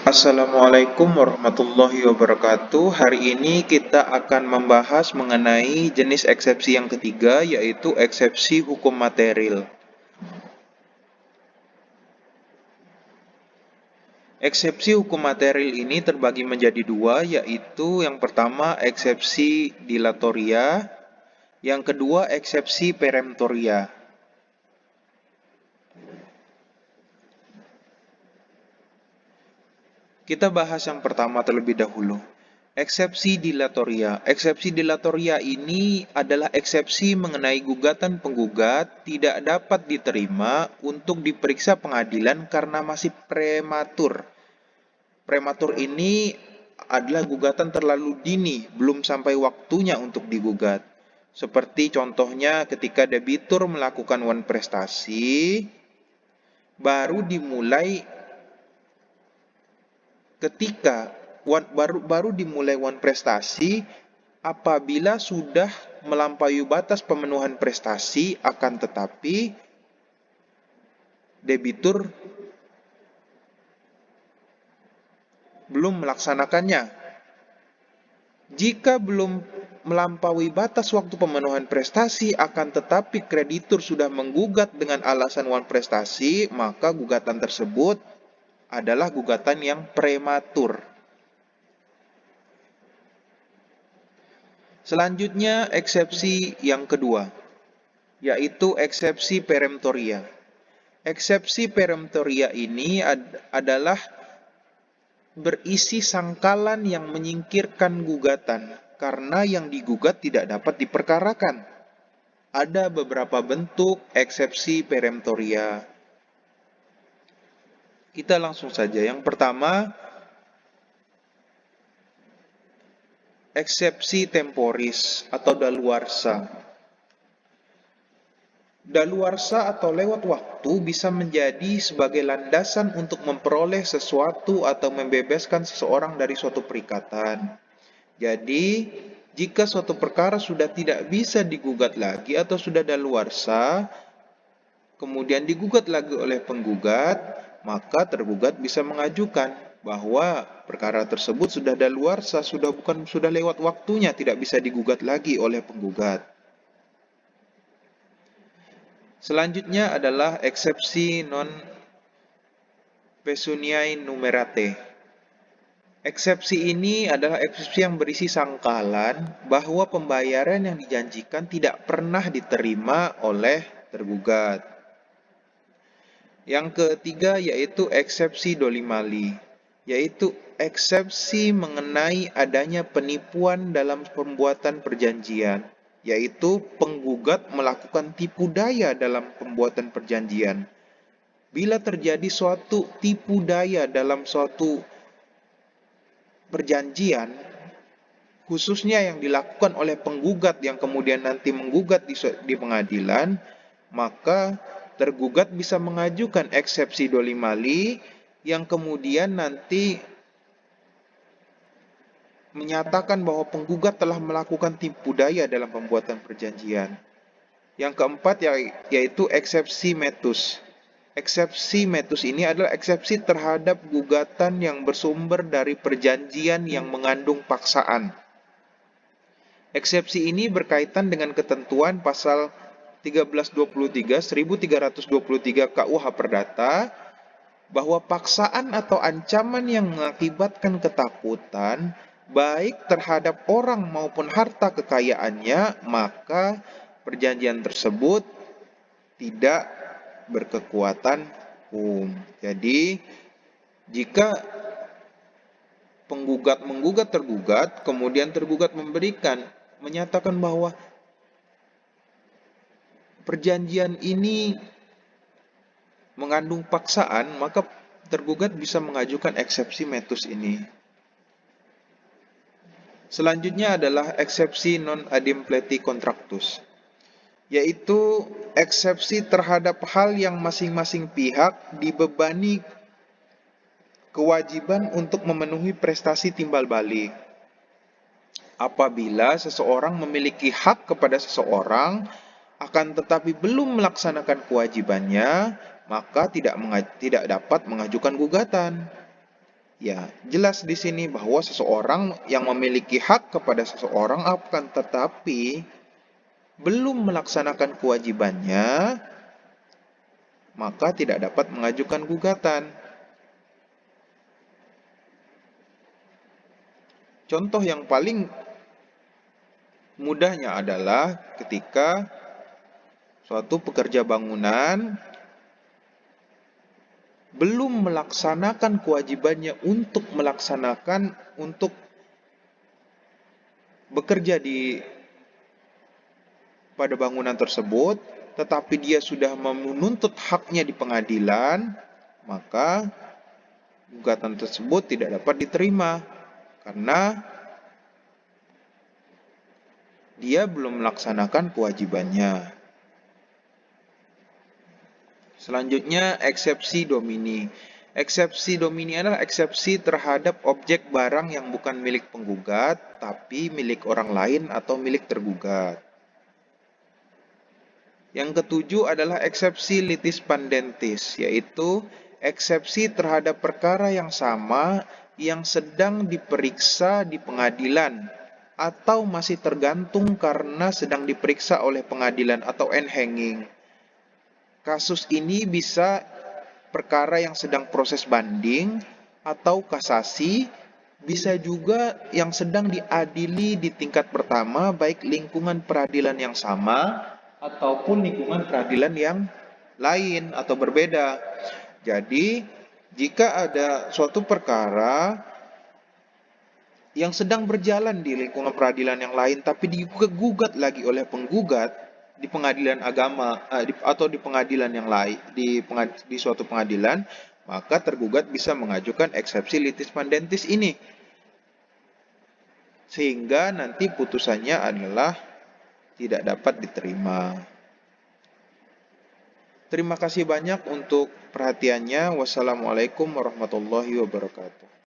Assalamualaikum warahmatullahi wabarakatuh. Hari ini kita akan membahas mengenai jenis eksepsi yang ketiga, yaitu eksepsi hukum material. Eksepsi hukum material ini terbagi menjadi dua, yaitu yang pertama eksepsi dilatoria, yang kedua eksepsi peremptoria. Kita bahas yang pertama terlebih dahulu. Eksepsi dilatoria. Eksepsi dilatoria ini adalah eksepsi mengenai gugatan penggugat tidak dapat diterima untuk diperiksa pengadilan karena masih prematur. Prematur ini adalah gugatan terlalu dini, belum sampai waktunya untuk digugat. Seperti contohnya ketika debitur melakukan wan prestasi, baru dimulai baru dimulai wan prestasi apabila sudah melampaui batas pemenuhan prestasi, akan tetapi debitur belum melaksanakannya. Jika belum melampaui batas waktu pemenuhan prestasi, akan tetapi kreditur sudah menggugat dengan alasan wan prestasi, maka gugatan tersebut adalah gugatan yang prematur. Selanjutnya, eksepsi yang kedua, yaitu eksepsi peremptoria. Eksepsi peremptoria ini adalah berisi sangkalan yang menyingkirkan gugatan karena yang digugat tidak dapat diperkarakan. Ada beberapa bentuk eksepsi peremptoria. Kita langsung saja. Yang pertama, eksepsi temporis atau daluarsa. Daluarsa atau lewat waktu bisa menjadi sebagai landasan untuk memperoleh sesuatu atau membebaskan seseorang dari suatu perikatan. Jadi, jika suatu perkara sudah tidak bisa digugat lagi atau sudah daluarsa, kemudian digugat lagi oleh penggugat, maka tergugat bisa mengajukan bahwa perkara tersebut sudah daluarsa, sudah lewat waktunya, tidak bisa digugat lagi oleh penggugat. Selanjutnya adalah eksepsi non pesuniae numerate. Eksepsi ini adalah eksepsi yang berisi sangkalan bahwa pembayaran yang dijanjikan tidak pernah diterima oleh tergugat. Yang ketiga yaitu eksepsi dolimali, yaitu eksepsi mengenai adanya penipuan dalam pembuatan perjanjian, yaitu penggugat melakukan tipu daya dalam pembuatan perjanjian. Bila terjadi suatu tipu daya dalam suatu perjanjian, khususnya yang dilakukan oleh penggugat yang kemudian nanti menggugat di pengadilan, maka tergugat bisa mengajukan eksepsi dolimali yang kemudian nanti menyatakan bahwa penggugat telah melakukan tipu daya dalam pembuatan perjanjian. Yang keempat yaitu eksepsi metus. Eksepsi metus ini adalah eksepsi terhadap gugatan yang bersumber dari perjanjian yang mengandung paksaan. Eksepsi ini berkaitan dengan ketentuan pasal 1323 KUH Perdata bahwa paksaan atau ancaman yang mengakibatkan ketakutan baik terhadap orang maupun harta kekayaannya, maka perjanjian tersebut tidak berkekuatan hukum. Jadi, jika penggugat menggugat tergugat, kemudian tergugat menyatakan bahwa perjanjian ini mengandung paksaan, maka tergugat bisa mengajukan eksepsi metus ini. Selanjutnya adalah eksepsi non adimpleti contractus, yaitu eksepsi terhadap hal yang masing-masing pihak dibebani kewajiban untuk memenuhi prestasi timbal balik. Apabila seseorang memiliki hak kepada seseorang, akan tetapi belum melaksanakan kewajibannya, maka tidak dapat mengajukan gugatan. Ya, jelas di sini bahwa seseorang yang memiliki hak kepada seseorang akan tetapi belum melaksanakan kewajibannya, maka tidak dapat mengajukan gugatan. Contoh yang paling mudahnya adalah ketika suatu pekerja bangunan belum melaksanakan kewajibannya untuk bekerja pada bangunan tersebut, tetapi dia sudah menuntut haknya di pengadilan, maka gugatan tersebut tidak dapat diterima karena dia belum melaksanakan kewajibannya. Selanjutnya, eksepsi domini. Eksepsi domini adalah eksepsi terhadap objek barang yang bukan milik penggugat, tapi milik orang lain atau milik tergugat. Yang ketujuh adalah eksepsi litis pandentis, yaitu eksepsi terhadap perkara yang sama yang sedang diperiksa di pengadilan atau masih tergantung karena sedang diperiksa oleh pengadilan atau end-hanging. Kasus ini bisa perkara yang sedang proses banding atau kasasi, bisa juga yang sedang diadili di tingkat pertama, baik lingkungan peradilan yang sama ataupun lingkungan peradilan yang lain atau berbeda. Jadi, jika ada suatu perkara yang sedang berjalan di lingkungan peradilan yang lain tapi digugat lagi oleh penggugat di pengadilan agama atau di pengadilan yang lain di suatu pengadilan, maka tergugat bisa mengajukan eksepsi litis pandentis ini sehingga nanti putusannya adalah tidak dapat diterima. Terima kasih banyak untuk perhatiannya. Wassalamualaikum warahmatullahi wabarakatuh.